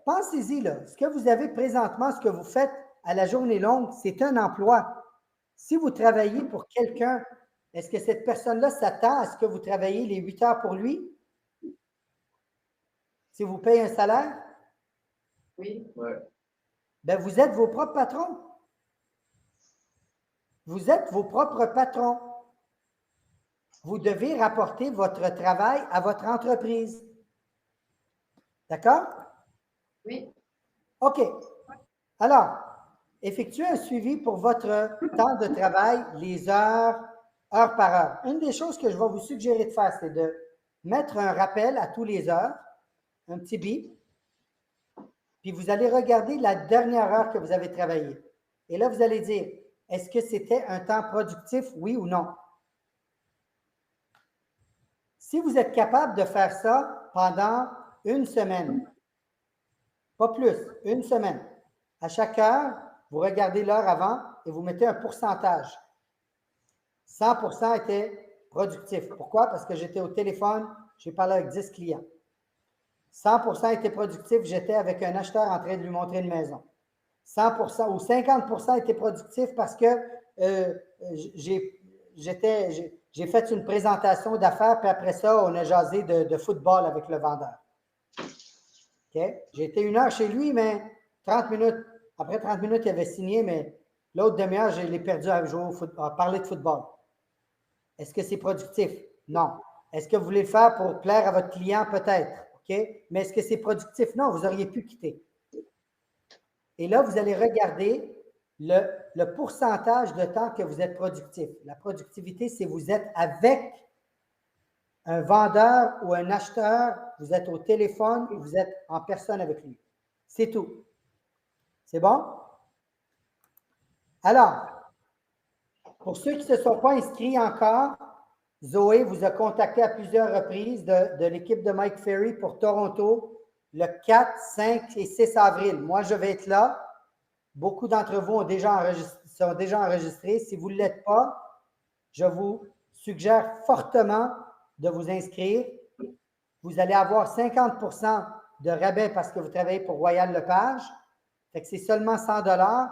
pensez-y, là. Ce que vous avez présentement, ce que vous faites à la journée longue, c'est un emploi. Si vous travaillez pour quelqu'un, est-ce que cette personne-là s'attend à ce que vous travaillez les 8 heures pour lui? Si vous payez un salaire?
Oui.
Ouais.
Ben, vous êtes vos propres patrons. Vous êtes vos propres patrons. Vous devez rapporter votre travail à votre entreprise. D'accord?
Oui.
OK. Alors, effectuez un suivi pour votre temps de travail, les heures par heure. Une des choses que je vais vous suggérer de faire, c'est de mettre un rappel à tous les heures, un petit bip, puis vous allez regarder la dernière heure que vous avez travaillé. Et là, vous allez dire, est-ce que c'était un temps productif, oui ou non? Si vous êtes capable de faire ça pendant une semaine, pas plus, une semaine, à chaque heure, vous regardez l'heure avant et vous mettez un pourcentage. 100% était productif. Pourquoi? Parce que j'étais au téléphone, j'ai parlé avec 10 clients. 100% était productif, j'étais avec un acheteur en train de lui montrer une maison. 100% ou 50% était productif parce que j'ai fait une présentation d'affaires, puis après ça, on a jasé de football avec le vendeur. Okay? J'ai été 1 heure chez lui, mais 30 minutes. Après 30 minutes, il avait signé, mais l'autre demi-heure, je l'ai perdu à parler de football. Est-ce que c'est productif? Non. Est-ce que vous voulez le faire pour plaire à votre client? Peut-être. OK? Mais est-ce que c'est productif? Non, vous auriez pu quitter. Et là, vous allez regarder le pourcentage de temps que vous êtes productif. La productivité, c'est vous êtes avec un vendeur ou un acheteur, vous êtes au téléphone ou vous êtes en personne avec lui. C'est tout. C'est bon? Alors, pour ceux qui ne se sont pas inscrits encore, Zoé vous a contacté à plusieurs reprises de l'équipe de Mike Ferry pour Toronto le 4, 5 et 6 avril. Moi, je vais être là. Beaucoup d'entre vous sont déjà enregistrés. Si vous ne l'êtes pas, je vous suggère fortement de vous inscrire. Vous allez avoir 50% de rabais parce que vous travaillez pour Royal Lepage. Fait que c'est seulement 100 $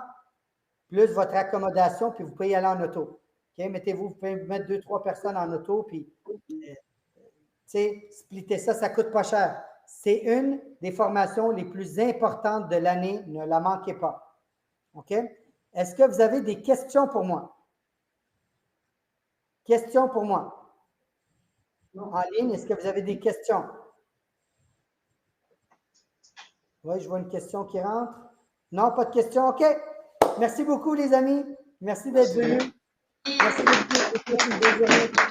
plus votre accommodation, puis vous pouvez y aller en auto. Okay? Mettez-vous, vous pouvez mettre 2-3 personnes en auto, puis splitter ça, ça ne coûte pas cher. C'est une des formations les plus importantes de l'année. Ne la manquez pas. OK? Est-ce que vous avez des questions pour moi? Questions pour moi? En ligne, est-ce que vous avez des questions? Oui, je vois une question qui rentre. Non, pas de question. OK. Merci beaucoup, les amis. Merci d'être venus. Merci beaucoup.